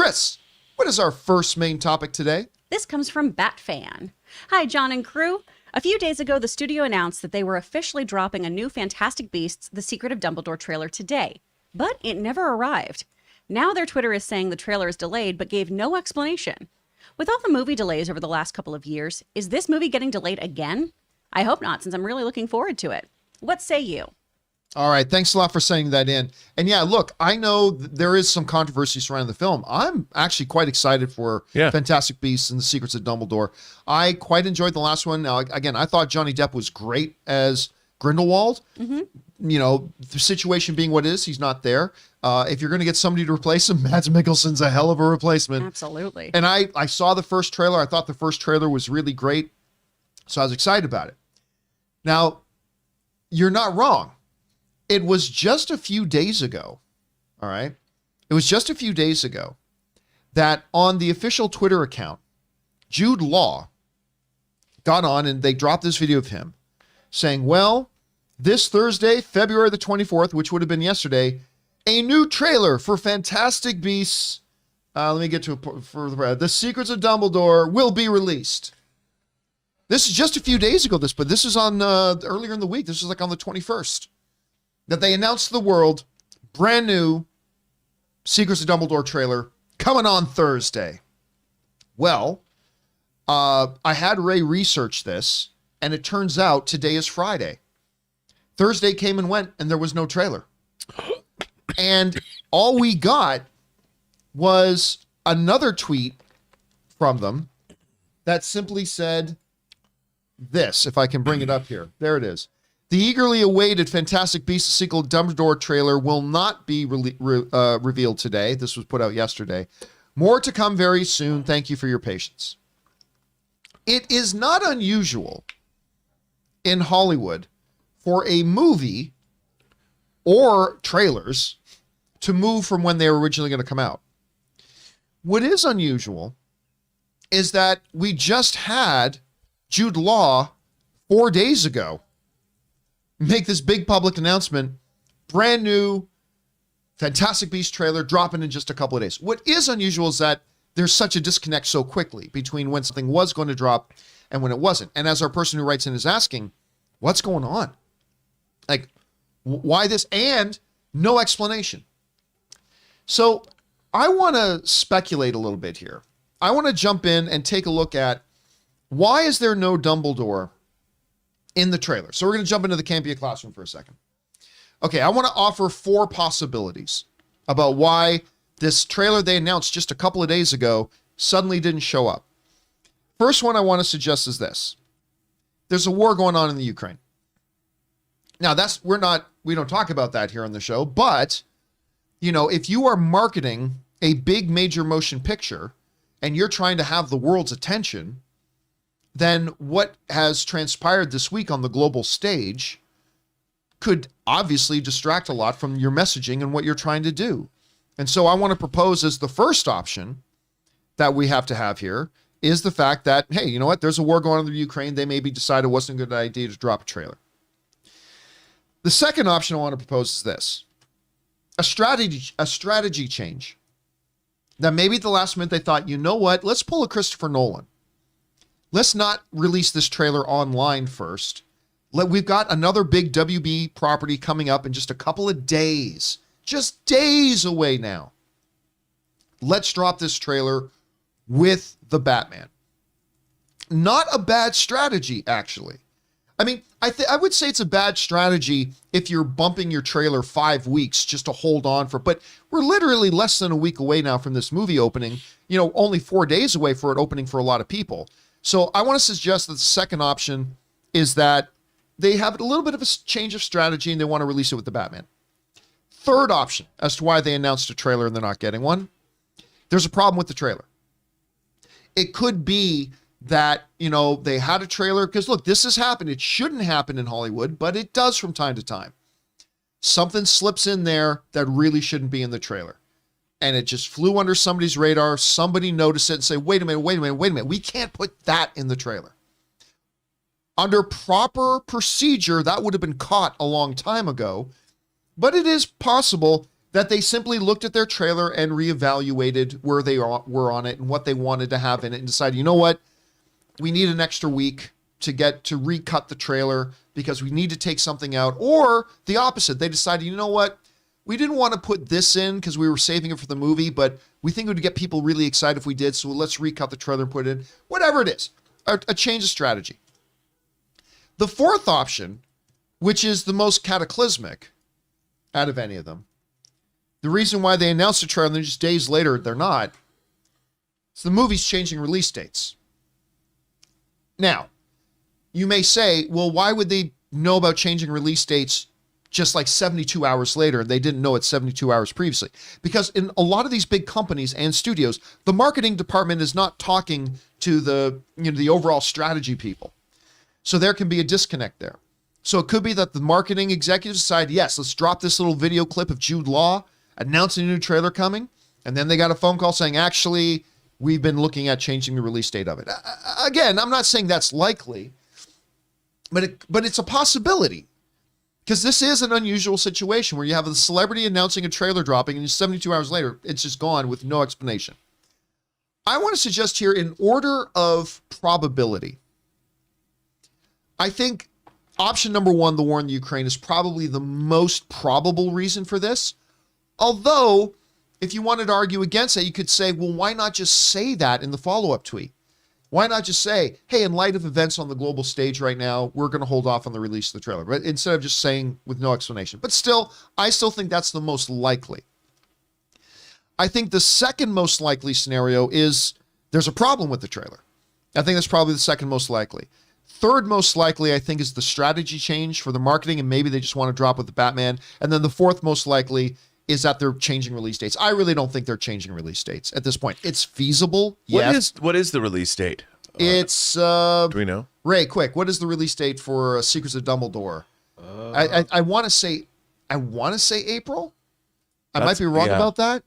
Chris, what is our first main topic today? This comes from Batfan. Hi, John and crew. A few days ago, the studio announced that they were officially dropping a new Fantastic Beasts: The Secret of Dumbledore trailer today, but it never arrived. Now their Twitter is saying the trailer is delayed, but gave no explanation. With all the movie delays over the last couple of years, is this movie getting delayed again? I hope not, since I'm really looking forward to it. What say you? All right, thanks a lot for sending that in. And yeah, look, I know there is some controversy surrounding the film. I'm actually quite excited for Fantastic Beasts and the Secrets of Dumbledore. I quite enjoyed the last one. Now, again, I thought Johnny Depp was great as Grindelwald. Mm-hmm. You know, the situation being what it is, he's not there. If you're going to get somebody to replace him, Mads Mikkelsen's a hell of a replacement. Absolutely. And I saw the first trailer. I thought the first trailer was really great. So I was excited about it. Now, you're not wrong. It was just a few days ago, all right? It was just a few days ago that on the official Twitter account, Jude Law got on and they dropped this video of him saying, well, this Thursday, February the 24th, which would have been yesterday, a new trailer for Fantastic Beasts, let me get to it further, The Secrets of Dumbledore will be released. This is just a few days ago, but this is on earlier in the week. This was like on the 21st. That they announced to the world, brand new Secrets of Dumbledore trailer coming on Thursday. Well, I had Ray research this, and it turns out today is Friday. Thursday came and went, and there was no trailer. And all we got was another tweet from them that simply said this, if I can bring it up here. There it is. The eagerly awaited Fantastic Beasts: The Secret of Dumbledore trailer will not be revealed today. This was put out yesterday. More to come very soon. Thank you for your patience. It is not unusual in Hollywood for a movie or trailers to move from when they were originally going to come out. What is unusual is that we just had Jude Law 4 days ago make this big public announcement, brand new Fantastic Beasts trailer dropping in just a couple of days. What is unusual is that there's such a disconnect so quickly between when something was going to drop and when it wasn't. And as our person who writes in is asking, what's going on? Like, why this? And no explanation. So I want to speculate a little bit here. I want to jump in and take a look at why is there no Dumbledore in the trailer. So we're going to jump into the Campea classroom for a second. Okay, I want to offer 4 possibilities about why this trailer they announced just a couple of days ago suddenly didn't show up. First one I want to suggest is this. There's a war going on in the Ukraine. Now we don't talk about that here on the show, but you know, if you are marketing a big major motion picture and you're trying to have the world's attention, then what has transpired this week on the global stage could obviously distract a lot from your messaging and what you're trying to do. And so I want to propose as the first option that we have to have here is the fact that, hey, you know what? There's a war going on in the Ukraine. They maybe decided it wasn't a good idea to drop a trailer. The second option I want to propose is this. A strategy change. That maybe at the last minute they thought, you know what? Let's pull a Christopher Nolan. Let's not release this trailer online first. We've got another big WB property coming up in just a couple of days. Just days away now. Let's drop this trailer with the Batman. Not a bad strategy, actually. I mean, I would say it's a bad strategy if you're bumping your trailer 5 weeks just to hold on for, but we're literally less than a week away now from this movie opening, you know, only 4 days away for it opening for a lot of people. So I want to suggest that the second option is that they have a little bit of a change of strategy and they want to release it with the Batman. Third option as to why they announced a trailer and they're not getting one. There's a problem with the trailer. It could be that, you know, they had a trailer because look, this has happened. It shouldn't happen in Hollywood, but it does from time to time. Something slips in there that really shouldn't be in the trailer. And it just flew under somebody's radar. Somebody noticed it and say, wait a minute. We can't put that in the trailer. Under proper procedure, that would have been caught a long time ago. But it is possible that they simply looked at their trailer and reevaluated where they were on it and what they wanted to have in it and decided, you know what, we need an extra week to recut the trailer because we need to take something out. Or the opposite, they decided, you know what, we didn't want to put this in because we were saving it for the movie, but we think it would get people really excited if we did, so let's recut the trailer and put it in. Whatever it is, a change of strategy. The fourth option, which is the most cataclysmic out of any of them, the reason why they announced the trailer and then just days later they're not, it's the movie's changing release dates. Now, you may say, well, why would they know about changing release dates just like 72 hours later? They didn't know it 72 hours previously. Because in a lot of these big companies and studios, the marketing department is not talking to the overall strategy people. So there can be a disconnect there. So it could be that the marketing executives decide, yes, let's drop this little video clip of Jude Law announcing a new trailer coming. And then they got a phone call saying, actually, we've been looking at changing the release date of it. Again, I'm not saying that's likely, but it's a possibility. Because this is an unusual situation where you have a celebrity announcing a trailer dropping and 72 hours later, it's just gone with no explanation. I want to suggest here, in order of probability, I think option number one, the war in the Ukraine, is probably the most probable reason for this. Although, if you wanted to argue against it, you could say, well, why not just say that in the follow-up tweet? Why not just say, hey, in light of events on the global stage right now, we're going to hold off on the release of the trailer, but instead of just saying with no explanation. But still, I still think that's the most likely. I think the second most likely scenario is there's a problem with the trailer. I think that's probably the second most likely. Third most likely, I think, is the strategy change for the marketing, and maybe they just want to drop with the Batman. And then the fourth most likely is that they're changing release dates. I really don't think they're changing release dates at this point. It's feasible, yes. What is the release date? It's do we know? Ray, quick, what is the release date for Secrets of Dumbledore? I want to say April. I might be wrong about that,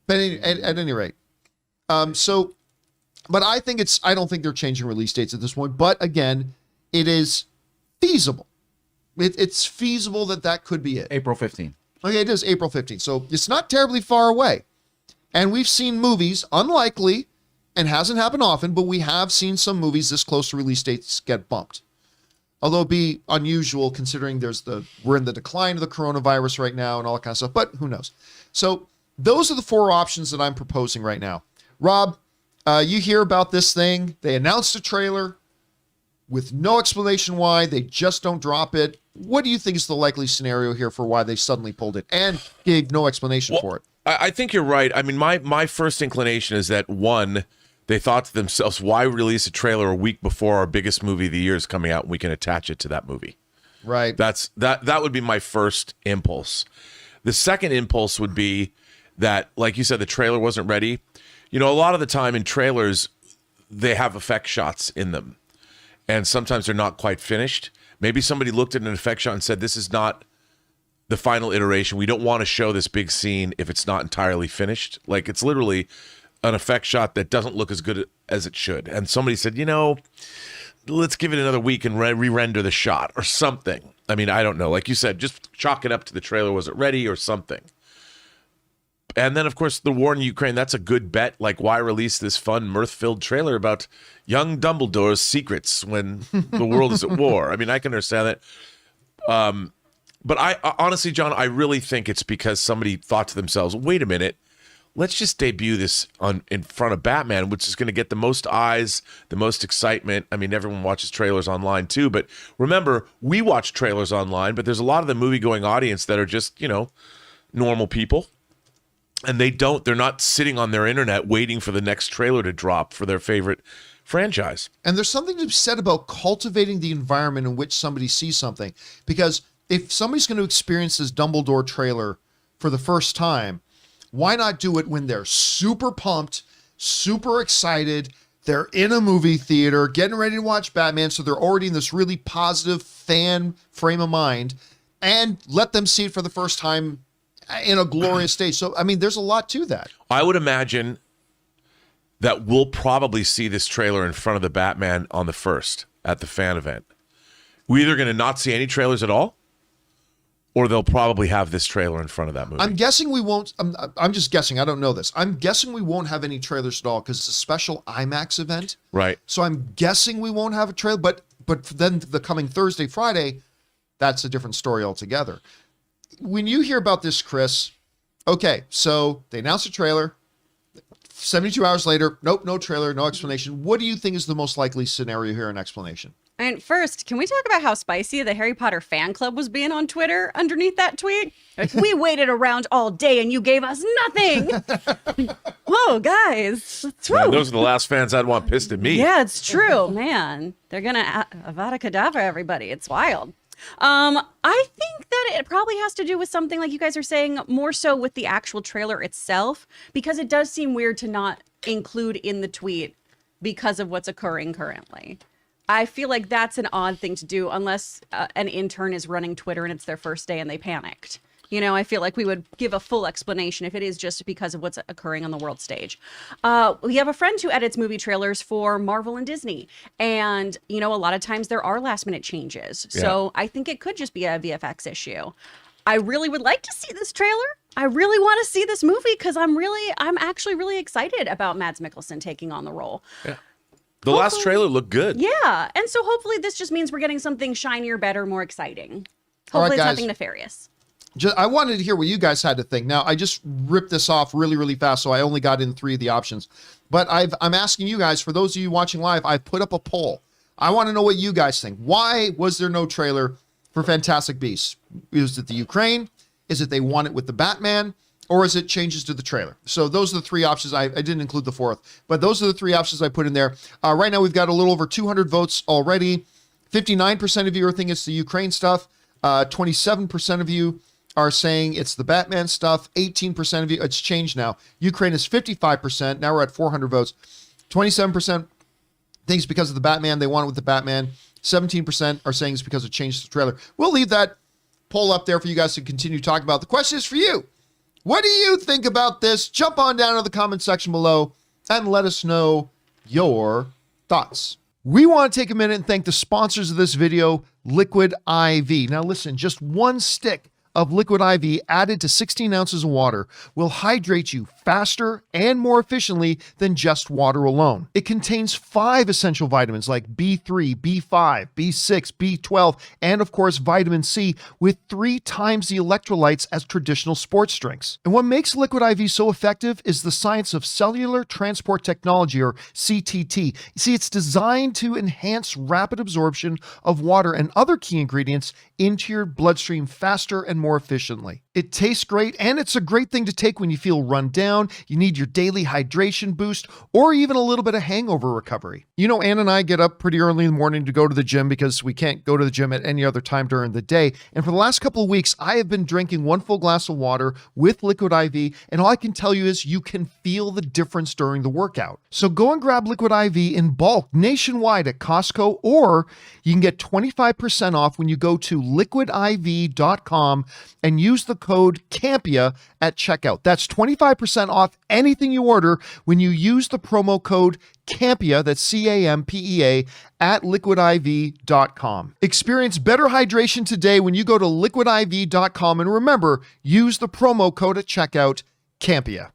but at any rate, but I don't think they're changing release dates at this point. But again, it is feasible. It's feasible that could be it. April 15th. Okay, it is April 15th. So it's not terribly far away. And we've seen movies, unlikely, and hasn't happened often, but we have seen some movies this close to release dates get bumped. Although it'd be unusual considering we're in the decline of the coronavirus right now and all that kind of stuff, but who knows? So those are the four options that I'm proposing right now. Rob, you hear about this thing. They announced a trailer with no explanation why. They just don't drop it. What do you think is the likely scenario here for why they suddenly pulled it and gave no explanation for it? I think you're right. I mean, my first inclination is that, one, they thought to themselves, why release a trailer a week before our biggest movie of the year is coming out and we can attach it to that movie? Right. That would be my first impulse. The second impulse would be that, like you said, the trailer wasn't ready. You know, a lot of the time in trailers, they have effect shots in them, and sometimes they're not quite finished. Maybe somebody looked at an effect shot and said, this is not the final iteration. We don't want to show this big scene if it's not entirely finished. Like, it's literally an effect shot that doesn't look as good as it should. And somebody said, you know, let's give it another week and re-render the shot or something. I mean, I don't know. Like you said, just chalk it up to the trailer. Was it ready or something? And then, of course, the war in Ukraine, that's a good bet. Like, why release this fun, mirth-filled trailer about young Dumbledore's secrets when the world is at war? I mean, I can understand that. But I honestly, John, I really think it's because somebody thought to themselves, wait a minute, let's just debut this in front of Batman, which is going to get the most eyes, the most excitement. I mean, everyone watches trailers online too. But remember, we watch trailers online, but there's a lot of the movie-going audience that are just, you know, normal people. And they're not sitting on their internet waiting for the next trailer to drop for their favorite franchise. And there's something to be said about cultivating the environment in which somebody sees something. Because if somebody's going to experience this Dumbledore trailer for the first time, why not do it when they're super pumped, super excited, they're in a movie theater, getting ready to watch Batman, so they're already in this really positive fan frame of mind, and let them see it for the first time in a glorious stage. So, I mean, there's a lot to that. I would imagine that we'll probably see this trailer in front of the Batman on the 1st at the fan event. We're either going to not see any trailers at all, or they'll probably have this trailer in front of that movie. I'm guessing we won't. I'm just guessing. I don't know this. I'm guessing we won't have any trailers at all because it's a special IMAX event. Right. So I'm guessing we won't have a trailer. But then the coming Thursday, Friday, that's a different story altogether. When you hear about this, Chris, okay, so they announced a trailer. 72 hours later, nope, no trailer, no explanation. What do you think is the most likely scenario here and explanation? And first, can we talk about how spicy the Harry Potter fan club was being on Twitter underneath that tweet? Like, we waited around all day and you gave us nothing. Whoa, guys. Man, those are the last fans I'd want pissed at me. Yeah, it's true, man. They're going to Avada Kedavra everybody. It's wild. I think that it probably has to do with something like you guys are saying, more so with the actual trailer itself, because it does seem weird to not include in the tweet because of what's occurring currently. I feel like that's an odd thing to do unless an intern is running Twitter and it's their first day and they panicked. You know, I feel like we would give a full explanation if it is just because of what's occurring on the world stage. We have a friend who edits movie trailers for Marvel and Disney. And, you know, a lot of times there are last minute changes. Yeah. So I think it could just be a VFX issue. I really would like to see this trailer. I really want to see this movie because I'm actually really excited about Mads Mikkelsen taking on the role. Yeah. The last trailer looked good. Yeah. And so hopefully this just means we're getting something shinier, better, more exciting. All right, Hopefully it's guys. nothing nefarious. I wanted to hear what you guys had to think. Now, I just ripped this off really, really fast, so I only got in 3 of the options. But I'm asking you guys, for those of you watching live, I've put up a poll. I want to know what you guys think. Why was there no trailer for Fantastic Beasts? Is it the Ukraine? Is it they want it with the Batman? Or is it changes to the trailer? So those are the 3 options. I didn't include the 4th, but those are the 3 options I put in there. Right now, we've got a little over 200 votes already. 59% of you are thinking it's the Ukraine stuff. 27% of you are saying it's the Batman stuff. 18% of you, it's changed now. Ukraine is 55%. Now we're at 400 votes. 27% think it's because of the Batman. They want it with the Batman. 17% are saying it's because it changed the trailer. We'll leave that poll up there for you guys to continue talking about. The question is for you. What do you think about this? Jump on down to the comment section below and let us know your thoughts. We want to take a minute and thank the sponsors of this video, Liquid IV. Now listen, just 1 stick of Liquid IV added to 16 ounces of water will hydrate you faster and more efficiently than just water alone. It contains 5 essential vitamins like B3, B5, B6, B12, and of course vitamin C with 3 times the electrolytes as traditional sports drinks. And what makes Liquid IV so effective is the science of cellular transport technology, or CTT. You see, it's designed to enhance rapid absorption of water and other key ingredients into your bloodstream faster and more efficiently. It tastes great, and it's a great thing to take when you feel run down, you need your daily hydration boost, or even a little bit of hangover recovery. You know, Ann and I get up pretty early in the morning to go to the gym because we can't go to the gym at any other time during the day. And for the last couple of weeks, I have been drinking 1 full glass of water with Liquid IV, and all I can tell you is you can feel the difference during the workout. So go and grab Liquid IV in bulk nationwide at Costco, or you can get 25% off when you go to liquidiv.com and use the code CAMPEA at checkout. That's 25% off anything you order when you use the promo code CAMPEA, that's CAMPEA, at liquidiv.com. Experience better hydration today when you go to liquidiv.com, and remember, use the promo code at checkout, CAMPEA.